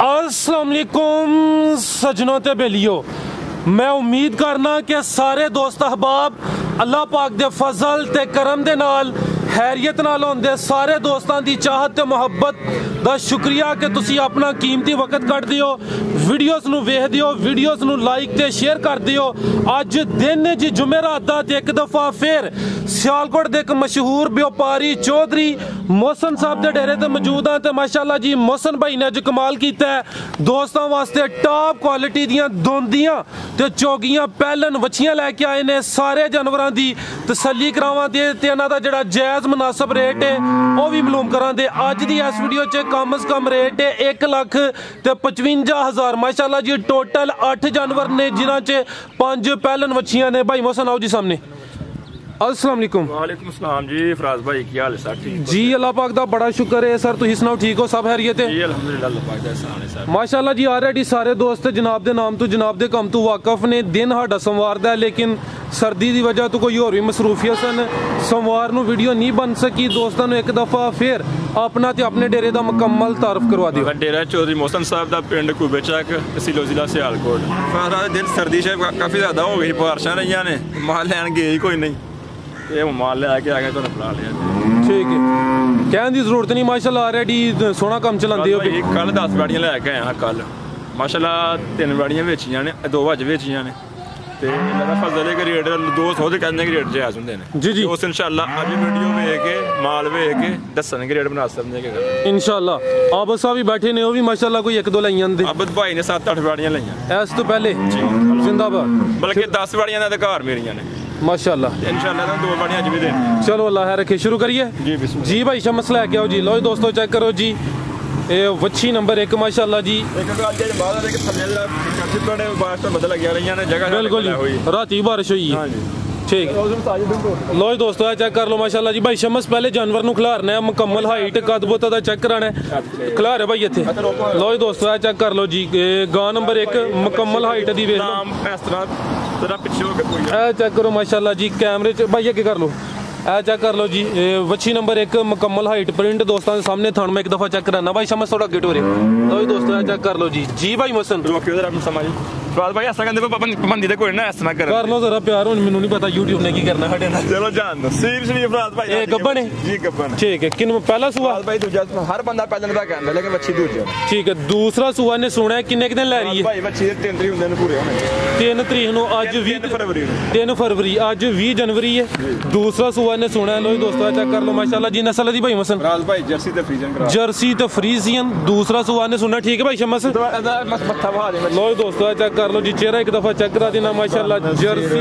अस्सलाम वालेकुम सजनों ते बेलियो, मैं उम्मीद करना कि सारे दोस्त अहबाब अल्लाह पाक दे फजल ते करम दे नाल हैरियत नाल होंदे। सारे दोस्तां दी चाहत ते मुहब्बत दा शुक्रिया कि तुसी अपना कीमती वक्त कट दियो, वीडियोस नू वेख दियो, वीडियोस नू लाइक ते शेयर कर दियो। अज दिन जी जुमेरात दा ते एक दफा फिर सियालकोट दे एक मशहूर व्यापारी चौधरी मोहसन साहब दे डेरे ते मौजूद हां ते माशाअल्लाह जी मोहसन भाई ने अज कमाल कीता है। दोस्तां वास्ते टॉप क्वालिटी दियां दोंदियां ते चौगियां पैलन वछियां लैके आए ने। सारे जानवरां दी तसल्ली करावां दे ते इन्हां दा जेहड़ा जायज मुनासिब रेट है वह भी मालूम करा दे। अज दी इस वीडियो च कम अज कम रेट है 1,55,000। माशाअल्लाह जी टोटल 8 जानवर ने जिन्हां च 5 पैलन वछियां ने। भाई मोहसन आओ जी सामने। अस्सलाम वालेकुम। वालेकुम सलाम जी फराज भाई, की हाल है सर? ठीक जी अल्लाह पाक दा बड़ा शुक्र है सर, तुसीं सुनाओ ठीक हो? सब खैरियत है जी अल्हम्दुलिल्लाह, अल्लाह पाक दा एहसान है सर। माशाअल्लाह जी ऑलरेडी सारे दोस्त जनाब दे नाम तो जनाब दे कम तो वाकफ ने। दिन साडा सोमवार दा है लेकिन सर्दी की वजह तो कोई होर भी मसरूफियत सन, सोमवार नू वीडियो नहीं बन सकी। दोस्तों ने एक दफ़ा फिर अपना ते अपने डेरे का मुकम्मल तारफ करवा दियो। डेरा चौधरी मोहसन साहब का पिंड कुबे चक तहसील जिला सियालकोट। दिन सर्दी से काफ़ी ज़्यादा हो गई, बारिशां रही ने, माल लैन गए ही कोई नहीं, ये माल लैके आ गए तो बुला लिया। ठीक है, कहने की जरूरत नहीं, माशाल्लाह ऑलरेडी सोना कम चलाते हो। कल 10 बाड़ियां लैके आए कल, माशाल्लाह 3 बाड़ियां बेचियां ने, 2 अज बेचियां ने। ते फजल है कि रेट 200 के कहने कि रेट जायज़ होंगे ने जी जी। उस इंशाल्लाह अज वीडियो वेख के माल वेख के दसणगे रेट बना सकते इंशाल्लाह। आबद साहब भी बैठे ने, वो भी माशाल्लाह कोई 1-2 लाइयां दे। आबद भाई ने 7-8 बाड़ियां लाइयां इस तो पहले जिंदाबाद, बल्कि 10 बाड़ियां दा घर मेरियां ने माशाल्लाह। इंशाल्लाह 2 बाड़ियां अज भी देनी। चलो अल्लाह रखे, शुरू करिए जी। जी भाई शमस लैके आओ जी। लो दोस्तों चेक करो जी, ये वच्छी नंबर 1 माशाल्लाह जी। बिल्कुल राती बारिश हुई है, ठीक है। लो दोस्तों चेक कर लो माशाल्लाह जी। भाई शमस पहले जानवर नू खिलारना है, मुकम्मल हाइट कद बोता दा चेक कराना है। खिलार है भाई इत्थे। लो दोस्तों चेक कर लो जी, गां नंबर 1 मुकम्मल हाइट दी वेख लो, चेक करो माशाल्लाह जी। कैमरे च भाई अगे कर लो, चेक कर लो जी। वच्छी नंबर 1 मुकम्मल हाइट प्रिंट दोस्तों के सामने थान में एक दफा चेक कराना। भाई समझ थोड़ा गेट हो रहे। तो दोस्तों चेक कर लो जी। जी भाई मोहसन भाई ऐसा कहते पाबंदी ते कोई ना ऐसा ना कर लो जरा प्यार। हुन मेनू नहीं पता यूट्यूब ने की करना साडे नाल। चलो जान दो सीरियसली फराज भाई। ए गब्बन है जी, गब्बन ठीक है। किन पहला सुआ भाई दूजा, हर बंदा पहले दा कहंदा लेकिन बच्ची दूजा ठीक है। दूसरा सुआ ने सुना है किन्ने दिन ले रही है भाई? बच्ची 3 तरीक हुंदे ने पूरे होने। 3 तरीक नु आज 20 फरवरी 3 फरवरी आज 20 जनवरी है। दूसरा सुआ ने सुना है। लो दोस्तों चेक कर लो माशाल्लाह जी। नस्ल दी भाई मोहसन फराज भाई जर्सी ते फ्रीजियन करा, जर्सी ते फ्रीजियन। दूसरा सुआ ने सुना, ठीक है भाई शमस। मत्था बहा दे। लो दोस्तों चेक कर लो जी, चेहरा एक दफा चेक करा देना माशाल्लाह। जर्सी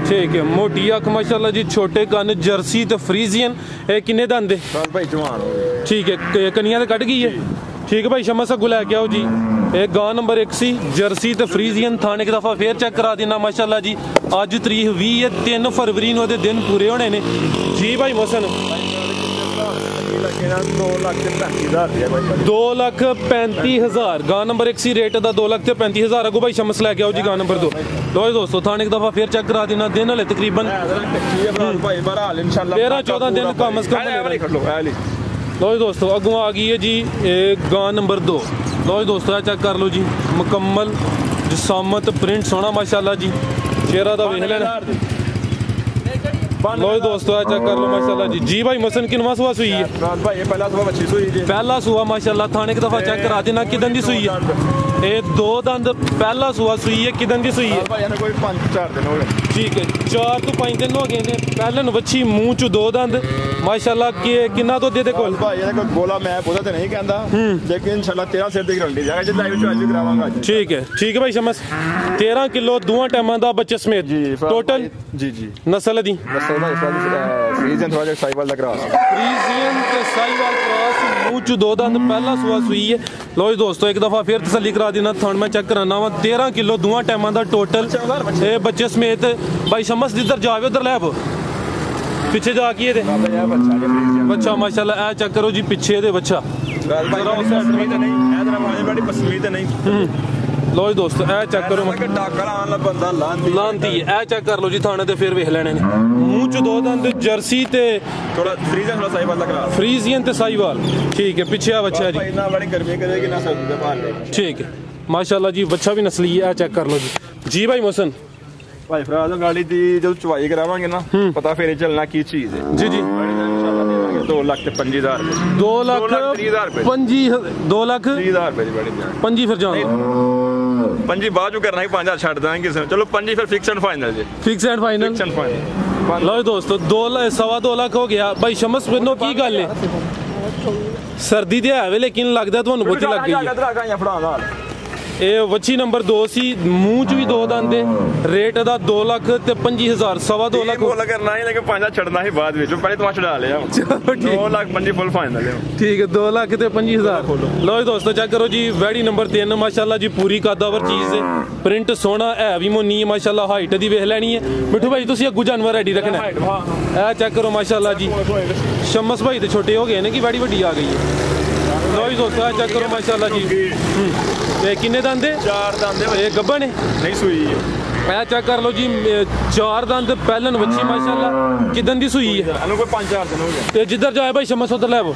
ठीक है, मोटी अख माशाल्लाह जी, छोटे कन, जर्सी ते फ्रीजियन। ए किन्ने दंद दे भाई? जवान हो ठीक है, कनिया ते कट गई है। ठीक है भाई शमस अगू लैके आओ जी। एक गां नंबर 1 सी, जर्सी ते फ्रीजियन। थाने एक दफा फिर चेक करा देना माशाल्लाह जी। अज तरीक 20 है, 3 फरवरी नू दिन पूरे होने ने जी। भाई मोहसन 2,35,000 गां नंबर 1 सी रेट दा 2,35,000। अगू भाई शमस लैके आओ जी गां नंबर 2। लो दोस्तों थाने एक दफा फिर चेक करा देना। दिन हले तकरीबन 13-14 दिन कम अज कम। लो दोस्तों अगू आ गई है जी गां नंबर 2। लो दोस्तों चेक कर लो जी, मुकम्मल जिसामत प्रिंट सोना माशाल्लाह जी। चेहरा दा वेख लेना। लो दोस्तों चेक कर लो माशाल्लाह जी। जी भाई मोहसन किनवा सुआ सुई है? पहला सुआ माशाल्लाह। थाने एक दफा चेक करा देना किदन दी सुई है? ये 2 दंद पहला सुआ सुई है। किदन दी सुई है? ठीक है, 4 तो 5 दिन हो गए ने। पहलन बच्ची मुंह च 2 दंद माशाल्लाह। किन्ना दुध दे कोल? बोला मैं पता तो नहीं कहता लेकिन इंशाल्लाह 13 सेर दी गारंटी जाएगा जी। Live choice करावांगा। ठीक है भाई शमस। 13 किलो दोवां टाइमां दा बच्चे समेत टोटल जी जी। नस्ल दी फ्रीजियन थोड़ा साइवाल दा क्रॉस, फ्रीजियन ते साइवाल क्रॉस, मुंह च 2 दंद, पहला सुआ सुई है। लो दोस्तों एक दफा फिर तसल्ली करा देना। थान मैं चेक कराना वा 13 किलो दोवां टाइमां दा टोटल बच्चे समेत। भाई शमस जिधर जावे उधर लै पिछे जाके बच्चा माशाल्लाह। ए चेक करो जी, पिछे दे बच्चा लो जी दोस्तों ए चेक करो लांती ए चेक कर लो जी थाने ते फिर वेख लेने ने मूंह च दो दंद जर्सी ते थोड़ा फ्रीजियन थोड़ा साहिवाल लग रहा फ्रीजियन ते साहिवाल ठीक है पीछे आ बच्चा जी ना बड़ी गर्मी करेगी ना सर्दी के बाहर ठीक है माशाल्लाह जी बच्चा भी नस्ली है चेक कर लो जी भाई मोहसन भाई फराज गाड़ी दी जब चुवाई करावांगे ना पता फिर चलना की चीज है जी जी 2,25,000 पंजी फिर जाओ पंजी बाद करना ही 5,000 छड़ देंगे चलो पंजी फिर फिक्स एंड फाइनल जी फिक्स एंड फाइनल लो दोस्तों 2 लाख हो गया भाई शमस बिनो की गल है सर्दी ते है लेकिन लगता ਤੁਹਾਨੂੰ ਬਹੁਤੀ ਲੱਗ ਗਈ ਹੈ ਇਹ ਵੱਛੀ ਨੰਬਰ 2 ਸੀ ਮੂੰਹ ਚ ਵੀ ਦੋ ਦੰਦ ਰੇਟ ਦਾ 2,25,000 2.5 ਲੱਖ ਬੋਲ ਕਰਨਾ ਹੀ ਲੇਕਿਨ 5,000 ਛੱਡਣਾ ਹੀ ਬਾਅਦ ਵਿੱਚ ਪਹਿਲੇ ਤੂੰ ਛਡਾ ਲਿਆ 2 ਲੱਖ 5 ਫੁੱਲ ਫਾਈਨਲ ਹੈ ਠੀਕ ਹੈ 2 ਲੱਖ ਤੇ 25,000 ਲੋ ਜੀ ਦੋਸਤੋ ਚੈੱਕ ਕਰੋ ਜੀ ਵੈੜੀ ਨੰਬਰ 3 ਮਾਸ਼ਾਅੱਲਾ ਜੀ ਪੂਰੀ ਕਾਦਾਵਰ ਚੀਜ਼ ਹੈ ਪ੍ਰਿੰਟ ਸੋਹਣਾ ਹੈ ਵੀ ਮੋਨੀ ਹੈ ਮਾਸ਼ਾਅੱਲਾ ਹਾਈਟ ਦੀ ਵੇਖ ਲੈਣੀ ਹੈ ਮਿੱਠੂ ਭਾਈ ਤੁਸੀਂ ਅੱਗੂ ਜਾਨਵਰ ਰੈਡੀ ਰੱਖਣਾ ਇਹ ਚੈੱਕ ਕਰੋ ਮਾਸ਼ਾਅੱਲਾ ਜੀ ਸ਼ਮਸ ਭਾਈ ਤੇ ਛੋਟੇ ਹੋ ਗਏ ਨੇ ਕਿ ਵੈੜੀ ਵੱਡੀ ਆ ਗਈ ਹੈ लो जी दोस्तों चेक करो माशाल्लाह जी किन्ने दंद 4 दंद ये गब्बा ने नहीं सूई है चेक कर लो जी 4 दंद पहलन बच्ची माशाल्लाह किदन दी सूई है अनु कोई 5-4 दिन हो गए ते जिधर जाए भाई शमस उधर ले वो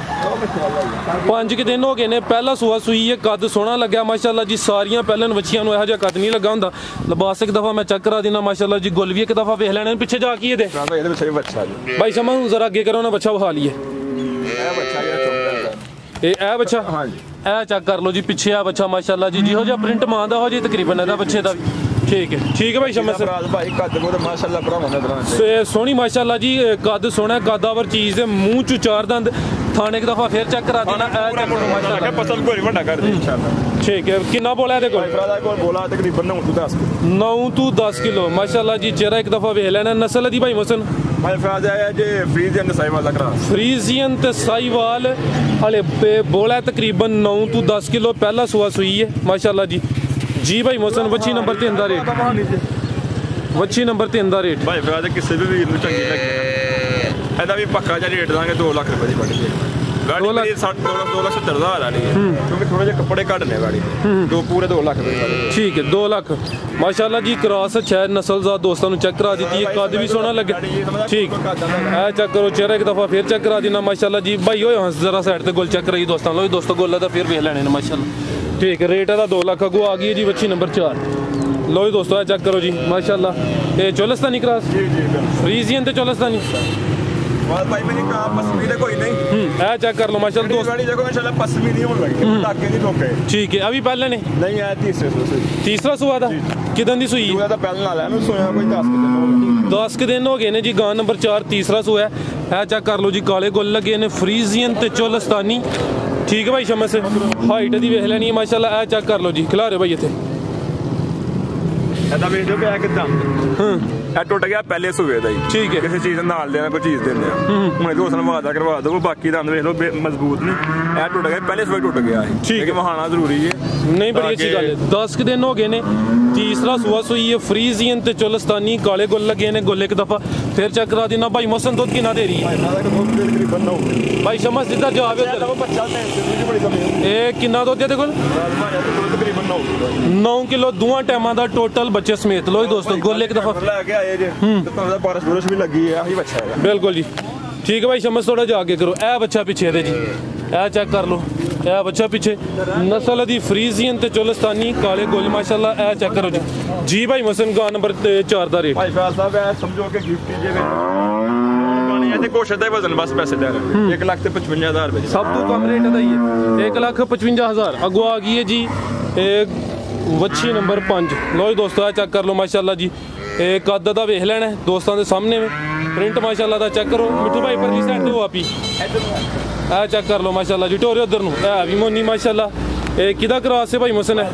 5 के दिन हो गए ने पहला सूआ सूई है कद सोहना लग्या माशाल्लाह जी सारियां पहलन बच्चियां नु इहो जिहा कद नहीं लगा हुंदा लिबास एक दफा मैं चेक करा देना माशाल्लाह जी गुल भी एक दफा वेख लेने पीछे जा के दे भाई शमस जरा आगे करो ना बच्चा बहा लिए ਇਹ ਬੱਚਾ ਹਾਂਜੀ ਇਹ ਚੈੱਕ ਕਰ ਲਓ ਜੀ ਪਿੱਛੇ ਆ ਬੱਚਾ ਮਾਸ਼ਾਅੱਲਾ ਜੀ ਜਿਹੋ ਜਿਹਾ ਪ੍ਰਿੰਟ ਮਾਂ ਦਾ ਹੋ ਜੀ ਤਕਰੀਬਨ ਇਹਦਾ ਬੱਚੇ ਦਾ ਵੀ ਠੀਕ ਹੈ ਭਾਈ ਸ਼ਮਸ ਭਾਈ ਕੱਦ ਕੋ ਮਾਸ਼ਾਅੱਲਾ ਭਰਾਵਾਂ ਦਾ ਤਰ੍ਹਾਂ ਤੇ ਸੋਹਣੀ ਮਾਸ਼ਾਅੱਲਾ ਜੀ ਕੱਦ ਸੋਹਣਾ ਕਾਦਾਵਰ ਚੀਜ਼ ਹੈ ਮੂੰਹ ਚ 4 ਦੰਦ ਥਾਣੇ ਇੱਕ ਦਫਾ ਫੇਰ ਚੈੱਕ ਕਰਾ ਦੇਣਾ ਇਹ ਚੈੱਕ ਕਰੋ ਮਾਸ਼ਾਅੱਲਾ ਪਸੰਦ ਕੋਈ ਵੱਡਾ ਕਰ ਦੇ ਇਨਸ਼ਾਅੱਲਾ ਠੀਕ ਹੈ ਕਿੰਨਾ ਬੋਲਾ ਇਹਦੇ ਕੋਲ ਫਰਾਦਾ ਕੋਲ ਬੋਲਾ ਤਕਰੀਬਨ 9 ਤੋਂ 10 ਕਿਲੋ ਮਾਸ਼ਾਅੱਲਾ ਜੀ ਚਿਹਰਾ ਇੱਕ ਦਫਾ ਵੇਖ ਲੈਣਾ ਨਸਲ ਦੀ ਭਾਈ ਮੋਹਸਨ भाई फराजा है जे फ्रीजियन ते साहिवाल लग रहा फ्रीजियन ते साहिवाल हले बोला तकरीबन 9 ਤੋਂ 10 किलो पहला सुआ सुई है माशाल्लाह जी भाई मोहसन वच्छी नंबर 3 ਦਾ रेट वच्छी नंबर 3 ਦਾ रेट भाई फराजा किसी भी वीर ਨੂੰ ਚੰਗੀ ਲੱਗੀ ਇਹਦਾ ਵੀ ਪੱਕਾ ਜਿਹਾ ਰੇਟ ਦਾਂਗੇ 2 ਲੱਖ ਰੁਪਏ ਦੀ ਬਣ ਗਈ गाड़ी 2,70,000 आ रही है क्योंकि थोड़े जे कपड़े कट ने गाड़ी तो पूरे 2 लाख ठीक है 2 लाख माशाल्लाह जी क्रॉस शायद नस्लजात दोस्तों ने चेक करा दी है कद भी सोना लगे ठीक है चेक करो चेहरा एक दफा फिर चेक करा देना माशाल्लाह जी भाई हो जरा साइड ते गोल चेक कराई दोस्तों लो दोस्तों गोला तो फिर वेख लेने ने माशाल्लाह ठीक है रेट है 2 लाख अगू आ गई है जी बच्ची नंबर 4 लो जी दोस्तों चेक करो जी माशाल्लाह ये चोलस्तानी क्रॉस फ्रीजियन ते चोलस्तानी भाई मैंने कहा पसमी दे कोई नहीं ए चेक कर लो माशाल्लाह दोस्त गाड़ी देखो इंशाल्लाह पसमी नहीं होने लगी टाके नहीं ठोके ठीक है अभी पहले ने नहीं आया तीसरा सुआ था किदन दी सुई है तो पहले वाला है सोया कोई 10 दिन हो गए 10 के दिन हो गए ने जी गां नंबर 4 तीसरा सुआ है ए चेक कर लो जी काले गुल लगे ने फ्रीजियन ते चोलस्तानी ठीक है भाई शमस हाइट दी वेख लेनी माशाल्लाह ए चेक कर लो जी खिला रहे भाई इथे ਇਹਦਾ ਵੇਖ ਦਿਓ ਪਿਆ ਕਿਦਾਂ ਇਹ ਟੁੱਟ ਗਿਆ ਪਹਿਲੇ ਸੂਏ ਦਾ ਹੀ ਠੀਕ ਹੈ ਕਿਸੇ ਚੀਜ਼ ਨਾਲ ਦੇਣਾ ਕੋਈ ਚੀਜ਼ ਦਿੰਦੇ ਆ ਹੁਣ ਦੋ ਸਾਲ ਵਾਦਾ ਕਰਵਾ ਦੋ ਬਾਕੀ ਦਾ ਵੇਖ ਲਓ ਮਜ਼ਬੂਤ ਨਹੀਂ ਇਹ ਟੁੱਟ ਗਿਆ ਪਹਿਲੇ ਸੂਏ ਟੁੱਟ ਗਿਆ ਹੈ ਠੀਕ ਹੈ ਵਹਾਣਾ ਜ਼ਰੂਰੀ ਹੈ नहीं बड़ी अच्छी गल है 10 के दिन हो गए ने तीसरा सुआ सुई है फ्रीजियन ते चोलस्तानी काले गुल लगे ने गुल एक दफा फिर चेक करा देना भाई मौसम दूध कितना दे रही है भाई शमस जिधर जावे ए कितना दूध है कोल 9 किलो दोवां टाइमां दा टोटल बच्चे समेत लो दोस्तों गुल एक दफा लेके आए जे तो बारिश बुरिश भी लगी है यही बच्चा है बिल्कुल जी ठीक है भाई शमस थोड़ा जा आगे करो ए बच्चा पीछे दे जी ए चेक कर लो ਇਹ ਬੱਚਾ ਪਿੱਛੇ ਨਸਲ ਦੀ ਫਰੀਜ਼ੀਅਨ ਤੇ ਚੋਲਸਤਾਨੀ ਕਾਲੇ ਗੁੱਲ ਮਾਸ਼ਾਅੱਲਾ ਇਹ ਚੈੱਕ ਕਰੋ ਜੀ ਭਾਈ ਮਸਨ ਗਾ ਨੰਬਰ 4 ਦਾ ਰੇਟ ਭਾਈ ਫਾਲ ਸਾਹਿਬ ਇਹ ਸਮਝੋ ਕਿ ਗਿਫਟ ਜੇ ਪਾਣੀ ਹੈ ਤੇ ਕੋਸ਼ਿਸ਼ ਦਾ ਵਜ਼ਨ ਬਸ ਪੈਸੇ ਦਾ 1,55,000 ਰੁਪਏ ਸਭ ਤੋਂ ਕਮ ਰੇਟ ਦਾ ਹੀ ਹੈ 1,55,000 ਅਗੋ ਆ ਗਈ ਹੈ ਜੀ ਇਹ ਵੱਛੀ ਨੰਬਰ 5 ਲੋ ਜੀ ਦੋਸਤੋ ਇਹ ਚੈੱਕ ਕਰ ਲਓ ਮਾਸ਼ਾਅੱਲਾ ਜੀ ਇਹ ਕੱਦ ਦਾ ਵੇਖ ਲੈਣਾ ਦੋਸਤਾਂ ਦੇ ਸਾਹਮਣੇ ਪ੍ਰਿੰਟ ਮਾਸ਼ਾਅੱਲਾ ਦਾ ਚੈੱਕ ਕਰੋ ਮਿੱਠੂ ਭਾਈ ਪਰਲੀ ਸਾਈਡ ਤੇ ਹੋ ਆਪੀ ਆ ਚੈੱਕ ਕਰ ਲਓ ਮਾਸ਼ਾਅੱਲਾ ਜੀ ਟੋਰੇ ਉਧਰ ਨੂੰ ਇਹ ਵੀ ਮੋਨੀ ਮਾਸ਼ਾਅੱਲਾ ਇਹ ਕਿਹਦਾ ਕ੍ਰਾਸ ਹੈ ਭਾਈ ਮੁਹਸਨ ਹੈ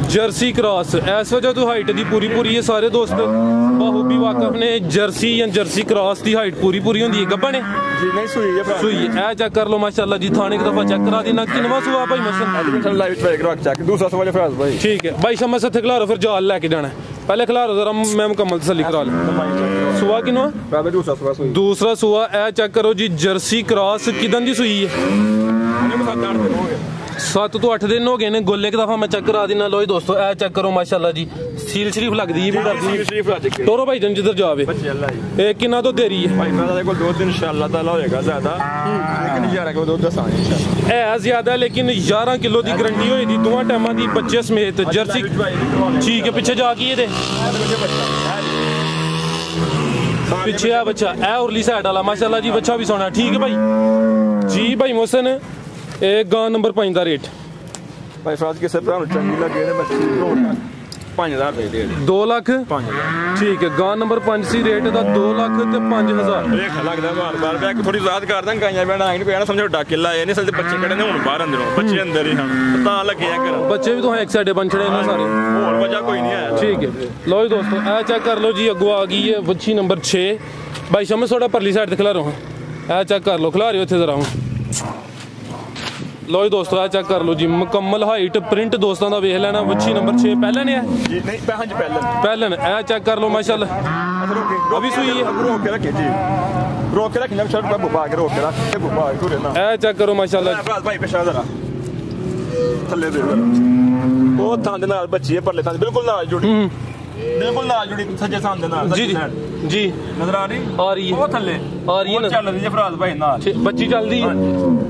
जर्सी क्रॉस इस वजह तो हाइट दी पूरी है सारे दोस्त बाहुबी वाकफ ने जर्सी या जर्सी क्रॉस की हाइट पूरी होंदी है गब्बा ने जी नहीं सुई ए चेक कर लो माशाल्लाह जी थाने एक दफा चेक करा देना किनवा सुआ भाई मसन लाइव ट्राई करा चेक दूसरा सवाल फराज भाई ठीक है भाई शमस से खिलारो फिर जाल लेके जाना है पहले खिलारो जरा मैं मुकम्मल तसल्ली करा लूं सुआ किनवा दूसरा सुआ ए चेक करो जी जर्सी क्रॉस किदन दी सुई है 7 ਤੋਂ 8 दिन हो गए ने गोले एक दफा मैं चेक करा देना। लो दोस्तों ए चेक करो माशाल्लाह जी सील शरीफ लगदी है भी करदी टोरो भाई जन जिधर जावे ए कितना तो देरी है भाई मैं कोल 2 दिन इंशाल्लाह ताला होएगा ज्यादा लेकिन 11 किलो दूध दसांगे इंशाल्लाह है ज्यादा लेकिन 11 किलो दी गारंटी होई दी दोवां टाइमां दी बच्चे समेत जर्सी ठीक है पीछे जाके ये दे पीछे आ बच्चा ए उरली साइड वाला माशाल्लाह जी बच्चा भी सोना ठीक है भाई जी भाई मोहसन ए गां नंबर 5 दा रेट भाई फराज किसे भरा नु चंगी लगे ने बच्ची 5000 रुपए दे 2 लाख 5000 ठीक है गां नंबर 5 सी रेट दा 2 लाख ते 5000 देख लगदा बार बैक थोड़ी ज़्यादा कर दां गाइयां बैणा आई नहीं कोई ना समझो डाकिला ए नहीं चलते बच्चे कड़े ने हुन बाहर अंदरों बच्चे अंदर ही हन ता लगे आ कर बच्चे भी तो एक साइड बंछड़े ने सारे और वजह कोई नहीं है ठीक है लो जी दोस्तों ए चेक कर लो जी अगो आ गई है बच्ची नंबर 6 भाई शम्स थोड़ा परली साइड ते खिला रहा हूं ए चेक कर लो खिला रहे हो थे जरा लो जी दोस्तों आ चेक कर लो जी मुकम्मल हाइट प्रिंट दोस्तों का वेख लेना बच्ची नंबर 6 पहले ने है जी नहीं पहले ए चेक कर लो माशाल्लाह अभी सुई है रोक के रखिए जी रोक के रखिए शर्ट पे बुबा के रोक के रख बुबा के रे ना ए चेक करो माशाल्लाह भाई पेशा जरा थल्ले दे वो थां दे नाल बच्ची है परले थां बिल्कुल नाल जुड़ी बिल्कुल नाल जुड़ी सज्जे थां दे नाल जी जी नजर आ रही है वो थल्ले आ रही है चल रही है फराज भाई नाल बच्ची चल रही है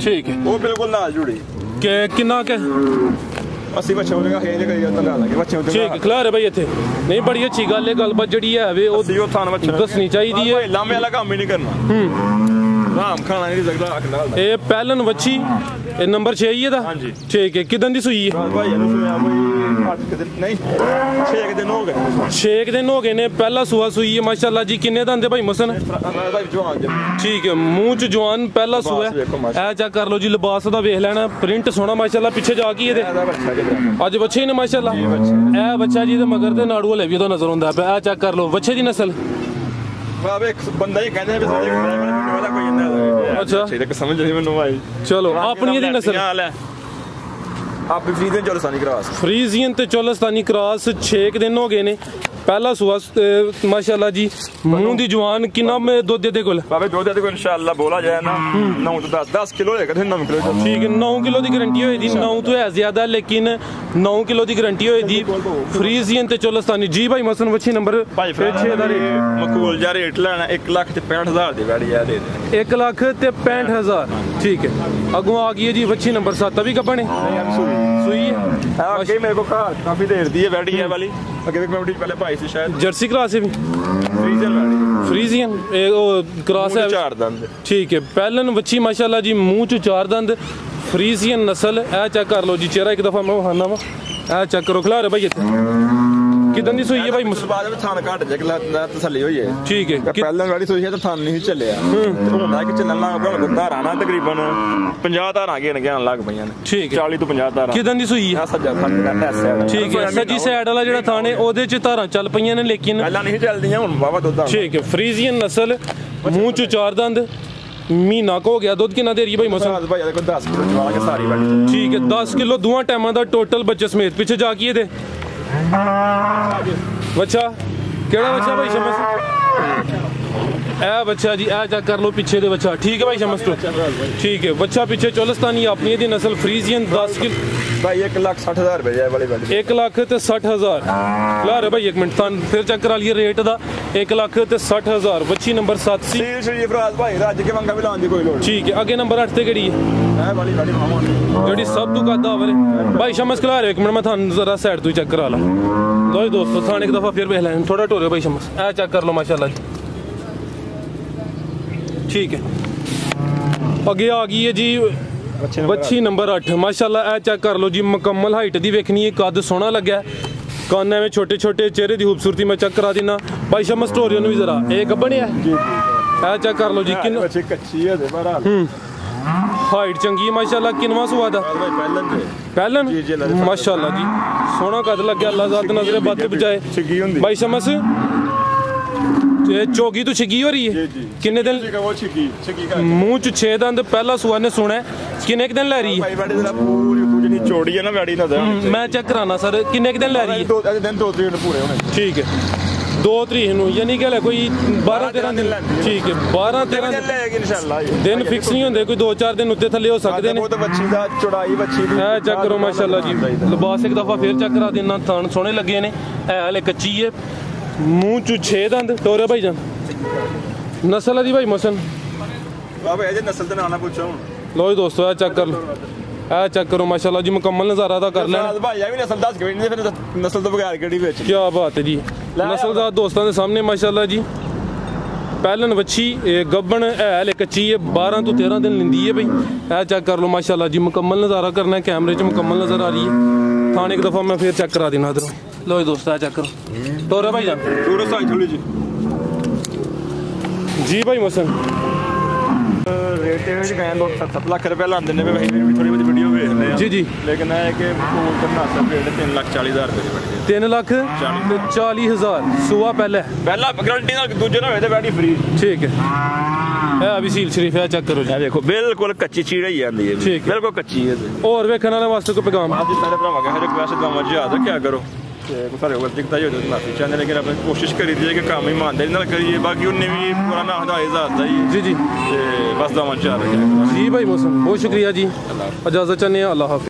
ठीक है वो बिल्कुल नाल जुड़ी के कितना के 80 बच्चे होगा है जे करिया तला लगे बच्चे होते ठीक खिला रहे भाई इथे नहीं बड़ी अच्छी गल है गलबात जड़ी है वे ओ थान बच्चे दसनी चाहिए है लामे वाला काम ही नहीं करना राम खाना नहीं लगदा अकल ए पहलन बच्ची ए नंबर 6 ही है दा हां जी ठीक है किदन दी सुई है भाई ये सुया भाई 8 दिन नहीं 6 दिन हो गए 6 दिन हो गए ने पहला सुआ सुई है माशाल्लाह जी किन्ने दंदे भाई मोहसन भाई जवान ठीक है मुंह च जवान पहला सुआ है ए चेक कर लो जी लिबास दा देख लेना प्रिंट सोना माशाल्लाह पीछे जाके ये आज बच्चे ने माशाल्लाह ए बच्चा जी दे मगर दे नाड़ू ले भी तो नजर आंदा है ए चेक कर लो बच्चे दी नस्ल बाबे एक बंदा ही कहने भी वाला कोई ना अच्छा ठीक है समझ नहीं मैनू भाई चलो अपनी दी नस्ल आप फ्रीजियन चोलस्तानी क्रॉस फ्रीजियन ते चोलस्तानी क्रॉस 6 दिन हो गए ने पहला सुआ माशाल्लाह जी मुंह दी जवान किन्ना में दूध दे कोल बाबे दूध दे कोल इंशाल्लाह बोला जाए ना 9 तो 10 किलो होएगा 9 किलो ठीक है 9 किलो दी गारंटी होई दी 9 तो है ज्यादा लेकिन 9 किलो दी गारंटी होई दी फ्रीजियन ते चोलस्तानी जी भाई मसन वछी नंबर 6 दा रेट मकबूल जा रेट लेना 1,65,000 दी गाड़ी है दे 1,65,000 ठीक है अगों आ गई है जी वछी नंबर 7 अभी कब बने सुई है आगे मेरे को काफी देर दी है बैठी है वाली आगे एक मिनट पहले भाई से शायद जर्सी क्रॉस है भी फ्रीजियन क्रॉस है 4 दंद ठीक है पहलन बच्ची माशाल्लाह जी मुंह च 4 दंद फ्रीजियन नस्ल ए चेक कर लो जी चेहरा एक दफा मैं वहाना वा ए चेक करो खिला रहे भाई किदन दी सुई है भाई बाद में थान काट जे तसल्ली होई है ठीक है पहलन वाली सुई है तो थान नहीं चले हुंदा कि चलना लगा धारा ना तकरीबन 50 धारा गे ने लग पईयां ठीक है 40 तो 50 धारा किदन दी सुई है सज्जा थान करना है ठीक है सज्जी साइड वाला जेड़ा थाने ओदे च धारा चल पईयां ने लेकिन पहला नहीं चलदियां हुन बाबा दुध ठीक है फ्रीजियन नस्ल मुंह च 4 दंद महीना को हो गया दूध कितना दे रही है भाई मौसम भाई देखो 10 किलो चवा के सारी बैठी ठीक है 10 किलो दोवां टाइमां दा टोटल बच्चे समेत पीछे जाके दे बच्चा केड़ा बच्चा भाई शमस ए बच्चा जी ए चेक कर लो पीछे दे बच्चा ठीक है भाई शमस तो ठीक है बच्चा पीछे चोलस्तानी अपनी दी नस्ल फ्रीजियन 10 किलो भाई 1,60,000 रुपए है वाली 1,60,000 ला रे भाई एक मिनट थान फिर चेक करा लिए रेट दा 1,60,000 बच्ची नंबर 7 सी श्री फराज भाई राज के मंगा भी लान दी कोई लोड़ ठीक है आगे नंबर 8 ते केड़ी है वाली मामा जेडी सब तो कादा वरे भाई शमस कला रे एक मिनट मैं थान जरा साइड तो चेक करा ला लो दोस्तों थान एक दफा फिर देख लें थोड़ा टोरे भाई शमस ए चेक कर लो माशाल्लाह ठीक है आगे आ गई है जी बच्ची नंबर 8 माशाल्लाह ए चेक कर लो जी मुकम्मल हाइट दी वेखनी है कद सोहना लग्या काने में छोटे छोटे चेहरे दी खूबसूरती मैं चेक करा देना भाई शमस स्टोरी भी जरा एक गब्बन है ए चेक कर लो जी किन कच्ची है बहरहाल हाइट चंगी है माशाल्लाह किनवा सुआ दा पहलन माशाल्लाह जी सोहना कद लग्या अल्लाह ज़ात नजरे बात बचाए भाई शमस चौगी तो छिगी हो रही है किन्ने दिन मुंह च 6 दंद पहला सुआ ने सुना किन्ने दिन लै रही है चौड़ी है ना गाड़ी ना मैं चेक कराना सर किन्ने दिन लै रही है 2 दिन पूरे होने ठीक है 2 ਤਰੀਕ ਨੂੰ ਯਾਨੀ ਕਿ ਕੋਈ 12-13 ਦਿਨ ਠੀਕ ਹੈ 12-13 ਦਿਨ ਫਿਕਸ ਨਹੀਂ ਹੁੰਦੇ ਕੋਈ 2-4 ਦਿਨ ਉੱਤੇ ਥੱਲੇ ਹੋ ਸਕਦੇ ਨੇ ਬੱਚੀ ਦਾ ਚੌੜਾਈ ਬੱਚੀ ਦੀ ਇਹ ਚੈੱਕ ਕਰੋ ਮਾਸ਼ਾਅੱਲਾ ਜੀ ਲਿਬਾਸ ਇੱਕ ਦਫਾ ਫੇਰ ਚੈੱਕ ਕਰਾ ਦੇਣਾ ਥਣ ਸੋਹਣੇ ਲੱਗੇ ਨੇ ਇਹ ਹਲੇ ਕੱਚੀ ਹੈ ਮੂੰਹ ਚ 6 ਦੰਦ ਟੋਰੇ ਭਾਈ ਜਾਨ ਨਸਲ ਦੀ ਭਾਈ ਮਸਨ ਬਾਬਾ ਇਹ ਨਸਲ ਦੇ ਨਾਂ ਨਾ ਪੁੱਛੋ ਹੁਣ ਲੋ ਜੀ ਦੋਸਤੋ ਇਹ ਚੈੱਕ ਕਰ ਲਓ ਇਹ ਚੈੱਕ ਕਰੋ ਮਾਸ਼ਾਅੱਲਾ ਜੀ ਮੁਕੰਮਲ ਨਜ਼ਾਰਾ ਤਾਂ ਕਰ ਲੈਣ ਭਾਈ ਇਹ ਵੀ ਨਸਲ ਦੱਸ ਕੇ ਨਹੀਂ ਫਿਰ ਨਸਲ ਤੋਂ ਬਗੈਰ ਕਿਹੜੀ ਵਿੱਚ ਕੀ ਬਾਤ ਹੈ ਜੀ ਨਸਲ ਦਾ ਦੋਸਤਾਂ ਦੇ ਸਾਹਮਣੇ ਮਾਸ਼ਾਅੱਲਾ ਜੀ ਪਹਿਲਨ ਵੱਛੀ ਗੱਬਣ ਹਲੇ ਕੱਚੀ ਹੈ 12 ਤੋਂ 13 ਦਿਨ ਲੈਂਦੀ ਹੈ ਬਈ ਇਹ ਚੈੱਕ ਕਰ ਲਓ ਮਾਸ਼ਾਅੱਲਾ ਜੀ ਮੁਕੰਮਲ ਨਜ਼ਾਰਾ ਕਰਨਾ ਕੈਮਰੇ 'ਚ ਮੁਕੰਮਲ ਨਜ਼ਰ ਆ ਰਹੀ ਹੈ ਥਾਣੇ ਇੱਕ ਦਫਾ ਮੈਂ ਫੇਰ ਚੈੱਕ ਕਰਾ ਦੇਣਾ ਇਧਰੋਂ ਲੋ ਜੀ ਦੋਸਤੋ ਇਹ ਚੈੱਕ ਕਰੋ ਟੋਰਾ ਭਾਈ ਜਾਨ ਟੋਰਾ ਸਾਈ ਥੋੜੀ जी भाई मौसम रेट गए 7 लाख रुपये लाते हैं भाई थोड़ी बहुत वीडियो भेजते हैं जी जी लेकिन है कि फोन करना रेट 3,40,000 रुपये 3,40,000 सुबह पहले गारंटी दूजे ना होए बैटरी फ्री ठीक है अभी सील शरीफ है चेक करो जी देखो बिल्कुल कच्ची चीड़ ही आती है ठीक बिल्कुल कच्ची है और वेखने वाले वास्ते कोई पैगाम सारे भरावां रिक्वेस्ट काम याद रखा करो सारे दिखता ही हो चाहते लेकिन अपनी कोशिश करी दी है कि काम ईमानदारी नाल करिए बाकी उन्हें भी पूरा ना हदायत ही जी जी बस दामन चाह जी भाई मौसम बहुत शुक्रिया जी इजाजत चाहते हैं अल्लाह हाफिज़।